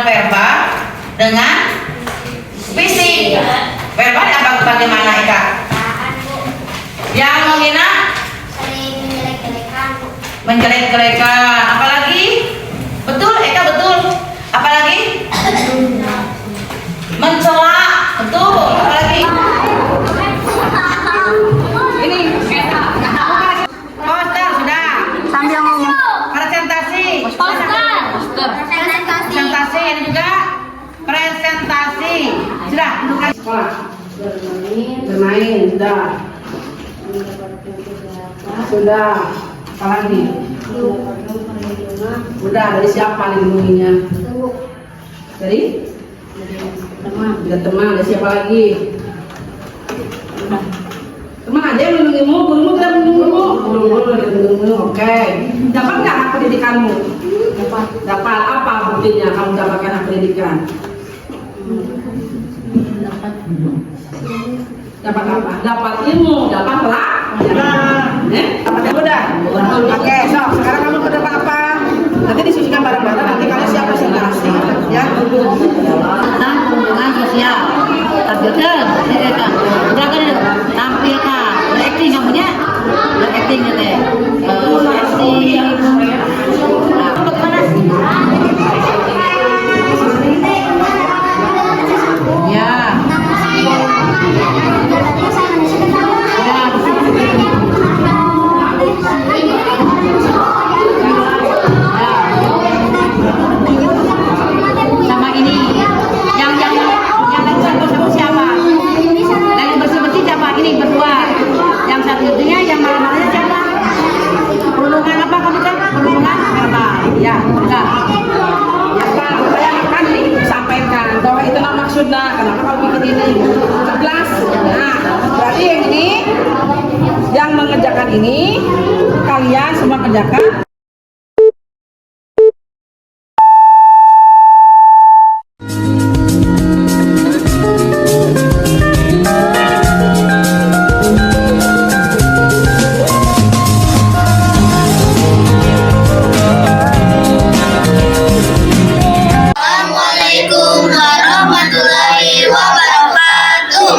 verbal dengan fisik. Verbal apa bagaimana Eka? Yang menghina? Menjelek-jelekan. Apalagi? Betul Eka, betul. Apalagi? Mencela. Betul. Apalagi? Ini poster sudah. Sambil ngomong. Presentasi. Presentasi ini juga presentasi. Sudah. Sekolah. Bermain sudah. Sudah. Apalagi? Udah, dari siapa nih ngomongnya? Dari? Dari teman. Dari siapa lagi? Teman aja yang melindungimu, gurumu tidak melindungimu. Gurumu, oke. Dapat nggak hak pendidikanmu? Dapat. Apa buktinya kamu dapatkan hak pendidikan? Dapat apa? Dapat ilmu, dapat pelajaran. Dapat yang mudah. Oke, so sekarang kamu dapat apa? Nanti disusunkan bareng-bareng. Nanti kalian siap presentasi, ya. Tentang hubungan sosial. Tampilkan, tampilkan. Berakting namanya, berakting gitu ya. Berakting. Nah, bagaimana? Ya. Sama ini yang lagi sama siapa? Lagi bersih-bersih siapa? Ini berdua. Yang satunya yang marah-marahnya siapa? Perundungan apa kamu kan? Perundungan apa? Ya, sudah. Ya Pak, saya kan disampaikan bahwa itulah maksudnya. Kenapa kamu bikin ini? Jelas. Nah, berarti yang ini, yang mengerjakan ini, kalian semua kerjakan. Assalamualaikum warahmatullahi wabarakatuh.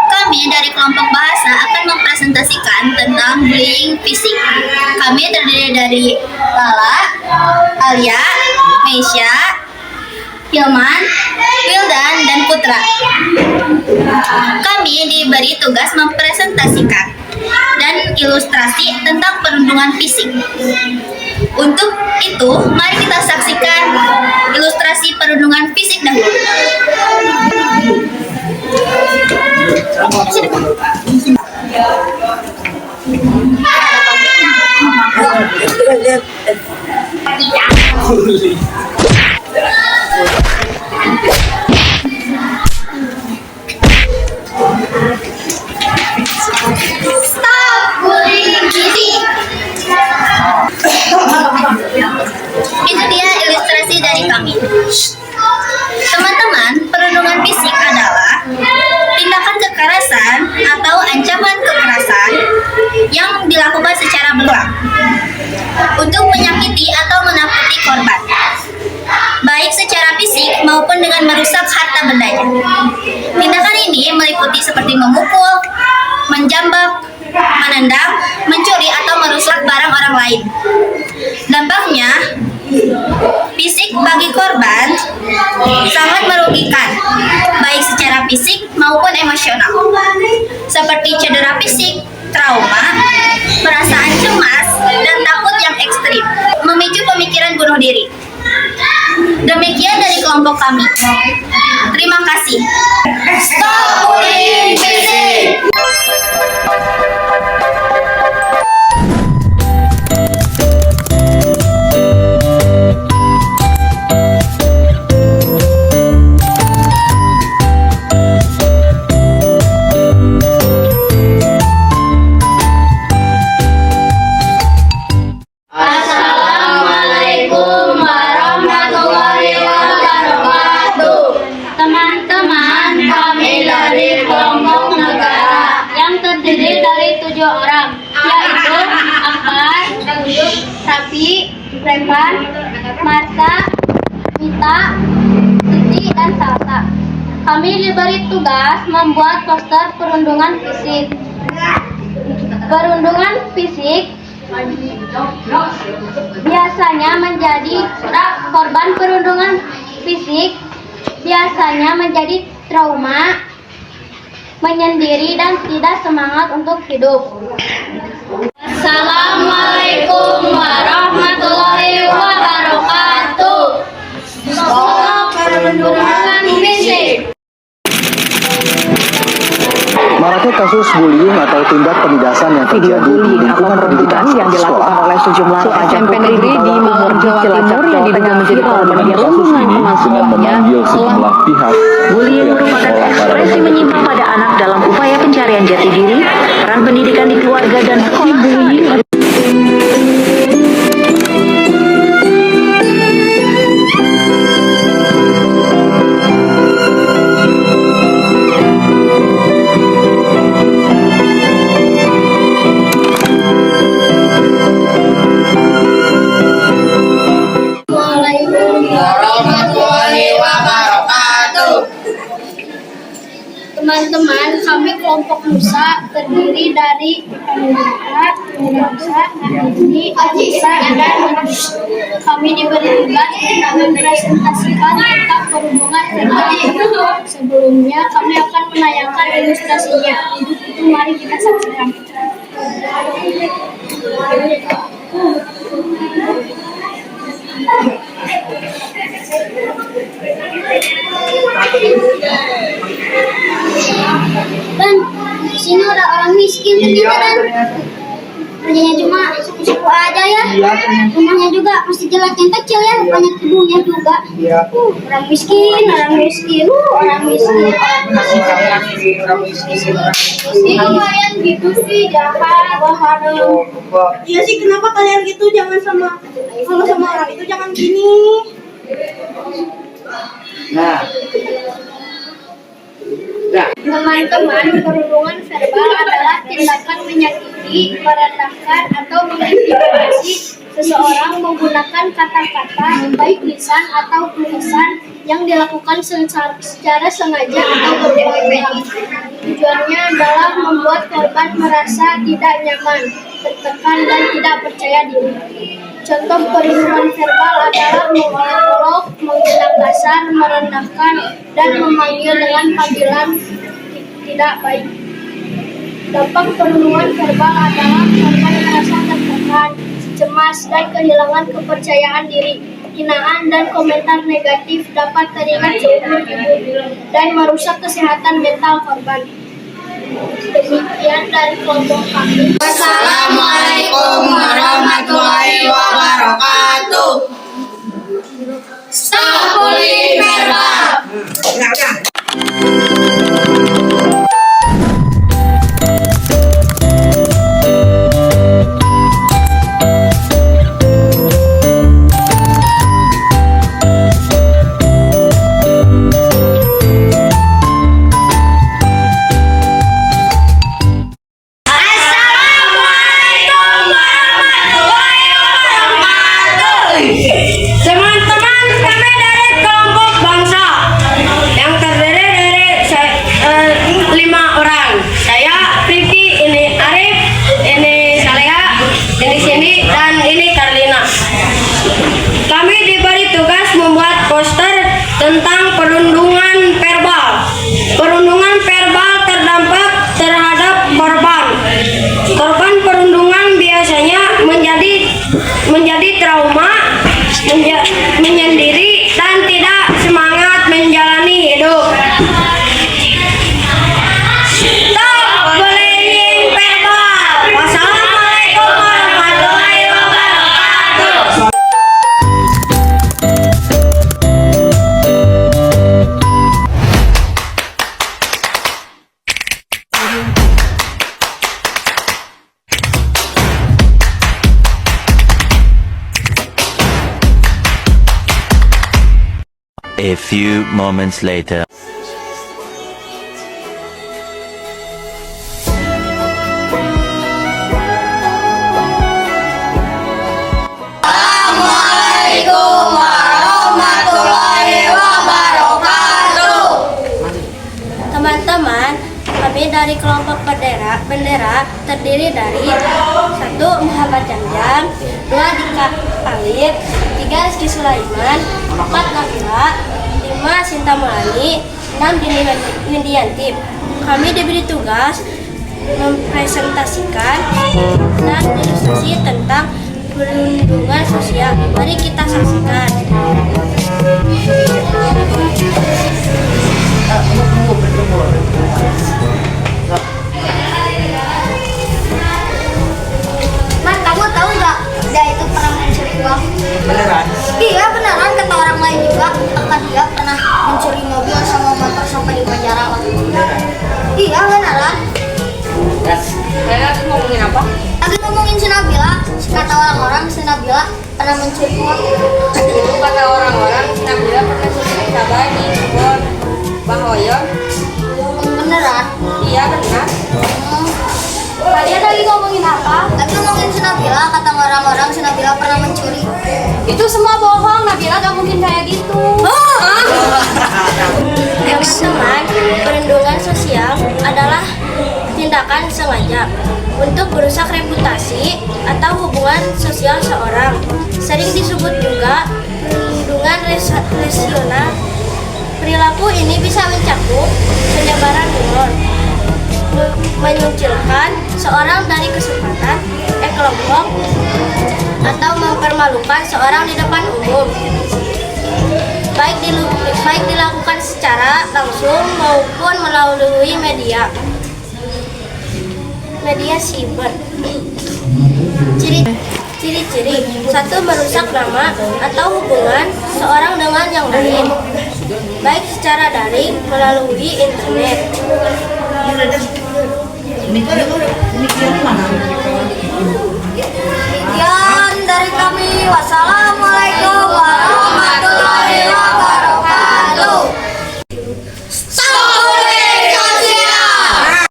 Kami dari kelompok bahasa akan mempresentasikan tentang bullying fisik. Kami terdiri dari Lala, Alia, Meisya, Hilman, Wildan, dan Putra. Kami diberi tugas mempresentasikan dan ilustrasi tentang perundungan fisik. Untuk itu, mari kita saksikan ilustrasi perundungan fisik dahulu. Stop bullying fisik. Itu dia ilustrasi dari kami. Teman-teman, perundungan fisik adalah tindakan kekerasan atau ancaman kekerasan yang dilakukan secara berulang untuk menyakiti atau menakuti korban, baik secara fisik maupun dengan merusak harta bendanya. Tindakan ini meliputi seperti memukul, menjambak, menendang, mencuri atau merusak barang orang lain. Dampaknya, fisik bagi korban sangat merugikan, baik secara fisik maupun emosional, seperti cedera fisik, trauma, perasaan cemas, dan takut yang ekstrim, memicu pemikiran bunuh diri. Demikian dari kelompok kami. Terima kasih. Stop bullying fisik. Assalamualaikum warahmatullahi wabarakatuh. Teman-teman, kami dari kelompok negara yang terdiri dari 7 orang, yaitu Akbar, Rafi, Revan, Marta, Mita, Titi, dan Salsa. Kami diberi tugas membuat poster perundungan fisik. Perundungan fisik biasanya menjadi korban perundungan fisik biasanya menjadi trauma, menyendiri dan tidak semangat untuk hidup. Assalamualaikum warahmatullahi wabarakatuh. Stop perundungan fisik. Maraknya kasus bullying atau tindak penindasan yang terjadi di lingkungan pendidikan yang dilakukan oleh sejumlah pelajar SMP negeri di Mamor, Jawa Timur yang diduga menjadi korban perundungan mahasiswanya sejumlah pihak. Bullying merupakan ekspresi menyimpang pada anak dalam upaya pencarian jati diri, peran pendidikan di keluarga dan sekolah. Teman-teman, kami kelompok Nusa terdiri dari Nusa, Nusa, dan Nusa. Kami diberi tugas untuk mempresentasikan tentang perhubungan verbal. Sebelumnya, kami akan menayangkan ilustrasinya. Untuk itu, mari kita saksikan. Dan di sini ada orang miskin juga dan kerjanya cuma suku-suku aja ya. Rumahnya juga masih jelek yang kecil ya, banyak kebunnya juga. Orang miskin, orang miskin, orang miskin. Kalian gitu sih jahat, waduh. Iya sih, kenapa kalian gitu? Jangan kalau sama orang itu jangan gini. Teman-teman, perundungan verbal adalah tindakan menyakiti, merendahkan, atau mengintimidasi seseorang menggunakan kata-kata, baik lisan atau tulisan, yang dilakukan secara sengaja atau berlebihan. Tujuannya adalah membuat korban merasa tidak nyaman, tertekan, dan tidak percaya diri. Contoh perundungan verbal adalah mengolok-olok, menghina kasar, merendahkan, dan memanggil dengan panggilan tidak baik. Dampak perundungan verbal adalah korban merasa tertekan, cemas, dan kehilangan kepercayaan diri. Hinaan dan komentar negatif dapat teringat seumur hidup dan merusak kesehatan mental korban. Demikian dari kelompok kami. Assalamualaikum warahmatullahi wabarakatuh. Stop bullying verbal. Teman-teman, kami dari kelompok bangsa yang terdiri dari 5 orang. Saya Rifki, ini Arif, ini Saleha, ini Cindy, dan ini Karlina. Kami diberi tugas membuat poster tentang perundungan verbal. Perundungan verbal terdampak terhadap korban. Korban perundungan biasanya menjadi trauma, menyendiri, dan tidak semangat menjalani hidup. Stop bullying verbal. Wassalamualaikum warahmatullahi wabarakatuh. A few moments later. Assalamualaikum warahmatullahi kelompok bendera terdiri dari 1. Muhammad Jamjam, 2. Dika Alif, 3. Rizky Sulaiman, 4. Nabila, 5. Sinta Mulani, 6. Dini Windiantip. Kami diberi tugas mempresentasikan dan ilustrasi tentang perlindungan sosial. Mari kita saksikan. Man, kamu tahu nggak dia itu pernah mencuri uang? Beneran? Iya beneran, kata orang lain juga. Kata dia pernah mencuri mobil sama motor sampai di penjara. Iya beneran. Saya lagi ngomongin apa? Lagi ngomongin si Nabila. Kata orang-orang si Nabila pernah mencuri uang. Itu kata orang-orang Nabila pernah mencuri tabani, kebon, bahoyon. Beneran? Iya benar. Kalian lagi ngomongin apa? Lagi ngomongin si Nabila. Kata orang-orang si Nabila pernah mencuri. Itu semua bohong, Nabila gak mungkin kayak gitu. Teman-teman, perlindungan sosial adalah tindakan sengaja untuk merusak reputasi atau hubungan sosial seorang. Sering disebut juga perlindungan lesional. Perilaku ini bisa mencakup penyebaran rumor, menyingkirkan seorang dari kesempatan kelompok, atau mempermalukan seorang di depan umum. Baik dilakukan secara langsung maupun melalui media siber. Ciri-ciri: 1. Merusak nama atau hubungan seorang dengan yang lain, baik secara daring melalui internet. Sekian dari kami. Wassalamualaikum warahmatullahi wabarakatuh. Solid sosial.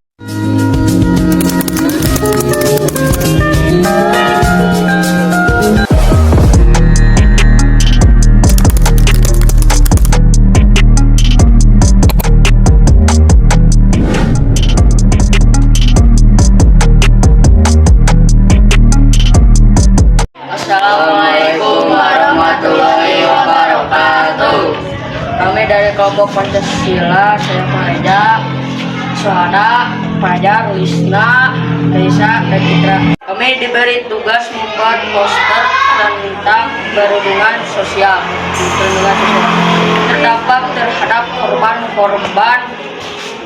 Assalamualaikum warahmatullahi wabarakatuh. Kami dari kelompok Pancasila, saya Pareja, Suhada, Fajar, Lisna, Kaisa, dan Citra. Kami diberi tugas membuat poster tentang perlindungan sosial. Terdampak terhadap korban-korban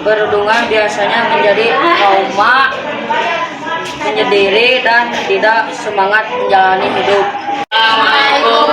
perlindungan biasanya menjadi trauma, menyendiri, dan tidak semangat menjalani hidup. Assalamualaikum